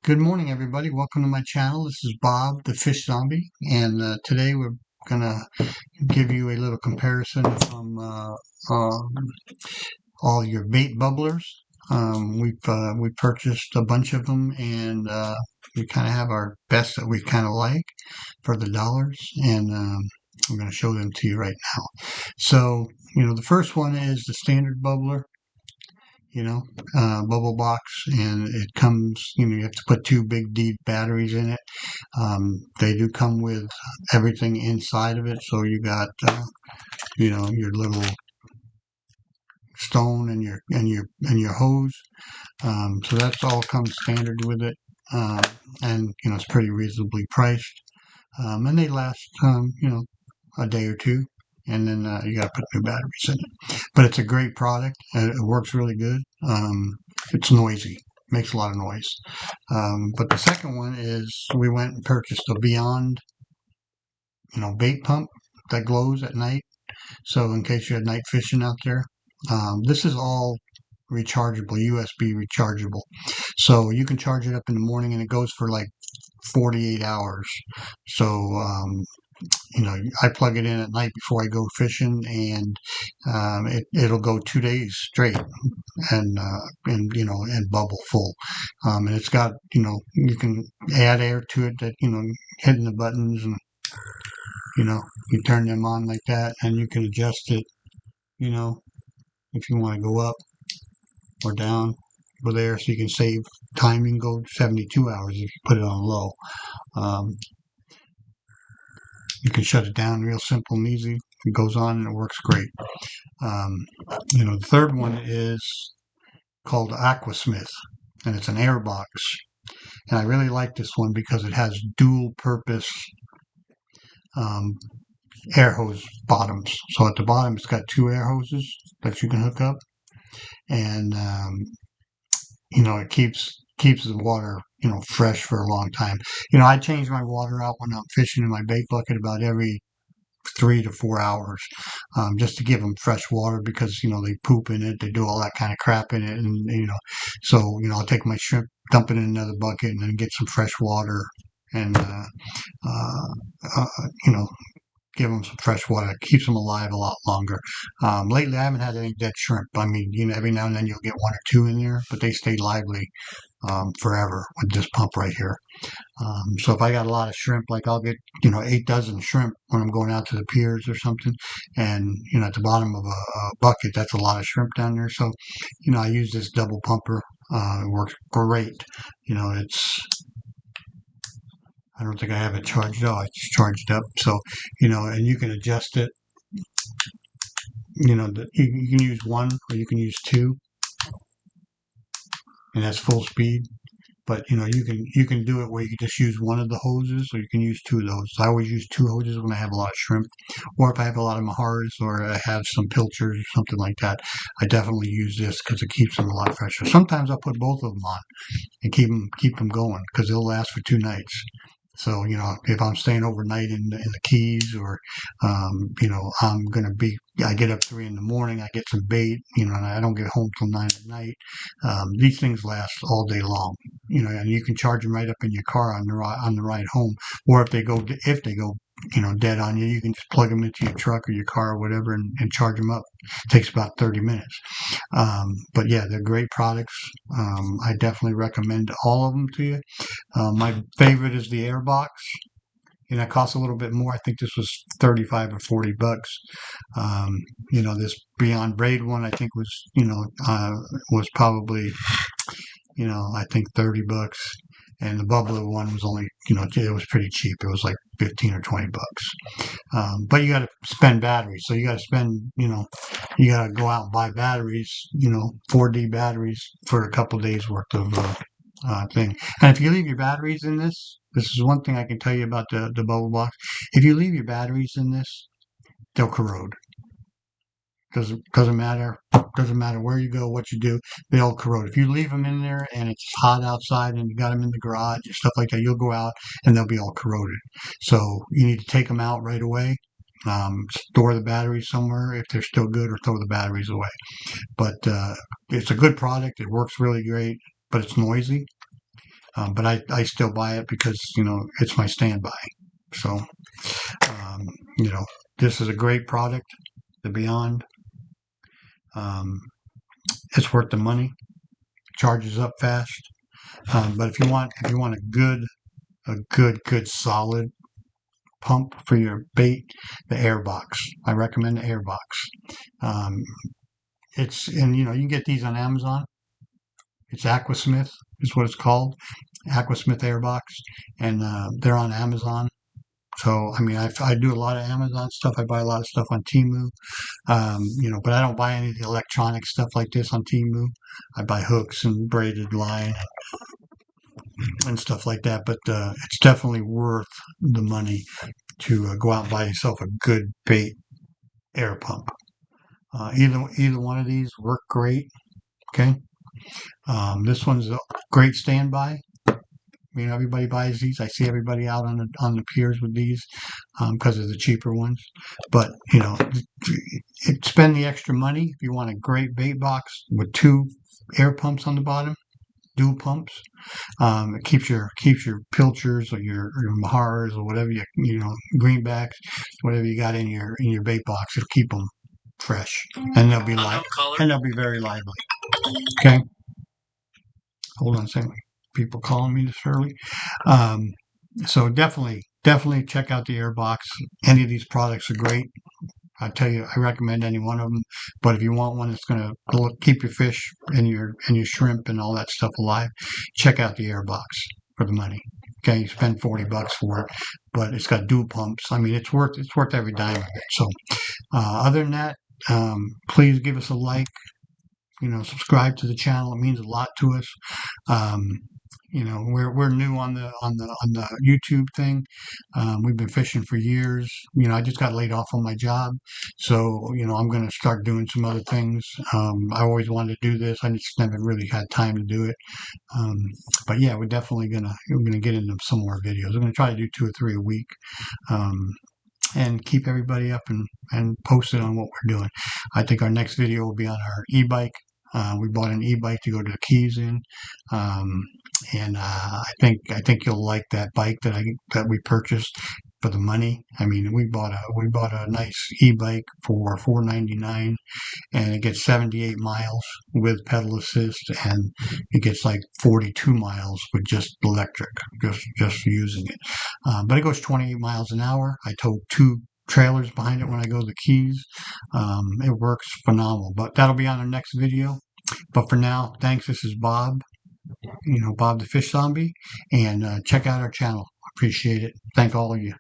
Good morning, everybody. Welcome to my channel. This is Bob, the Fish Zombie, and today we're gonna give you a little comparison from um, all your bait bubblers. We purchased a bunch of them, and we kind of have our best that we kind of like for the dollars, and I'm going to show them to you right now. So, the first one is the standard bubbler. Bubble box, and it comes, you have to put two big deep batteries in it. They do come with everything inside of it, so you got, your little stone and your hose. So that's all comes standard with it, and it's pretty reasonably priced, and they last, a day or two. And then you got to put new batteries in it. But it's a great product. It works really good. It's noisy, makes a lot of noise. But the second one is we went and purchased a Beyond, bait pump that glows at night. So in case you had night fishing out there, this is all rechargeable, USB rechargeable. So you can charge it up in the morning and it goes for like 48 hours. So, I plug it in at night before I go fishing, and it'll go 2 days straight, and bubble full. And it's got, you can add air to it that, hitting the buttons, and you turn them on like that, and you can adjust it, if you want to go up or down over there, so you can save time. You can go 72 hours if you put it on low. You can shut it down real simple and easy. It goes on and it works great. The third one is called Aquasmith, and it's an air box. And I really like this one because it has dual purpose air hose bottoms. So at the bottom, it's got two air hoses that you can hook up, and it keeps the water fresh for a long time. I change my water out when I'm fishing in my bait bucket about every 3 to 4 hours, just to give them fresh water, because they poop in it, they do all that kind of crap in it, and so I'll take my shrimp, dump it in another bucket, and then get some fresh water, and you know give them some fresh water. It keeps them alive a lot longer. Lately, I haven't had any dead shrimp. I mean, every now and then you'll get one or two in there, but they stay lively forever with this pump right here. So if I got a lot of shrimp, like I'll get, 8 dozen shrimp when I'm going out to the piers or something, and, at the bottom of a bucket, that's a lot of shrimp down there. So, I use this double pumper. It works great. I don't think I have it charged. Oh, it's charged up. So, and you can adjust it. You can use one or you can use two, and that's full speed. But you can do it where you can just use one of the hoses, or you can use two of those. I always use two hoses when I have a lot of shrimp, or if I have a lot of maharas, or I have some pilchards or something like that. I definitely use this because it keeps them a lot fresher. Sometimes I'll put both of them on and keep them going, because they'll last for 2 nights. So, if I'm staying overnight in the Keys, or, I get up 3 in the morning, I get some bait, and I don't get home till 9 at night. These things last all day long, and you can charge them right up in your car on the ride home. Or if they go dead on you, you can just plug them into your truck or your car or whatever, and charge them up. It takes about 30 minutes. But yeah, they're great products. I definitely recommend all of them to you. My favorite is the Airbox, and that costs a little bit more. I think this was 35 or 40 bucks. This Beyond Braid one, I think was probably, I think 30 bucks. And the bubbler one was only, it was pretty cheap. It was like 15 or 20 bucks. But you got to spend batteries. So you got to spend, you got to go out and buy batteries, 4D batteries for a couple days worth of thing. And if you leave your batteries in this is one thing I can tell you about the bubble box. If you leave your batteries in this, they'll corrode. Doesn't matter where you go, what you do, they'll corrode. If you leave them in there and it's hot outside and you got them in the garage and stuff like that, you'll go out and they'll be all corroded. So you need to take them out right away. Store the batteries somewhere if they're still good, or throw the batteries away. But it's a good product. It works really great, but it's noisy. But I still buy it because, it's my standby. So, um, you know, this is a great product, the Beyond. Um, it's worth the money. Charges up fast. But if you want a good solid pump for your bait, the Airbox. I recommend the Airbox. Um, and you can get these on Amazon. It's Aquasmith is what it's called, Aquasmith Airbox, and they're on Amazon. So I mean, I do a lot of Amazon stuff. I buy a lot of stuff on Temu, but I don't buy any of the electronic stuff like this on Temu. I buy hooks and braided line and stuff like that. But it's definitely worth the money to go out and buy yourself a good bait air pump. Either one of these work great. Okay, this one's a great standby. Everybody buys these. I see everybody out on the piers with these because of the cheaper ones. But spend the extra money if you want a great bait box with 2 air pumps on the bottom, dual pumps. It keeps your pilchers or your maharas or whatever greenbacks, whatever you got in your bait box. It'll keep them fresh, and they'll be very lively. Okay, hold on a second. People calling me this early. Um, so definitely check out the Airbox. Any of these products are great. I tell you, I recommend any one of them. But if you want one that's going to keep your fish and your shrimp and all that stuff alive, check out the Airbox for the money. Okay, you spend $40 for it, but it's got dual pumps. I mean, it's worth every dime of it. So, other than that, please give us a like. Subscribe to the channel. It means a lot to us. Um, we're new on the YouTube thing. We've been fishing for years. I just got laid off on my job, so I'm going to start doing some other things. I always wanted to do this. I just never really had time to do it. Um, but yeah, we're gonna get into some more videos. I'm gonna try to do 2 or 3 a week. Um, and keep everybody up and posted on what we're doing. I think our next video will be on our e-bike. We bought an e-bike to go to the Keys in, and I think you'll like that bike that we purchased for the money. I mean, we bought a nice e-bike for $4.99, and it gets 78 miles with pedal assist, and it gets like 42 miles with just electric, just using it. But it goes 28 miles an hour. I towed 2 trailers behind it when I go to the Keys. It works phenomenal. But that'll be on our next video. But for now, thanks. This is Bob. Bob the Fish Zombie, and check out our channel. Appreciate it. Thank all of you.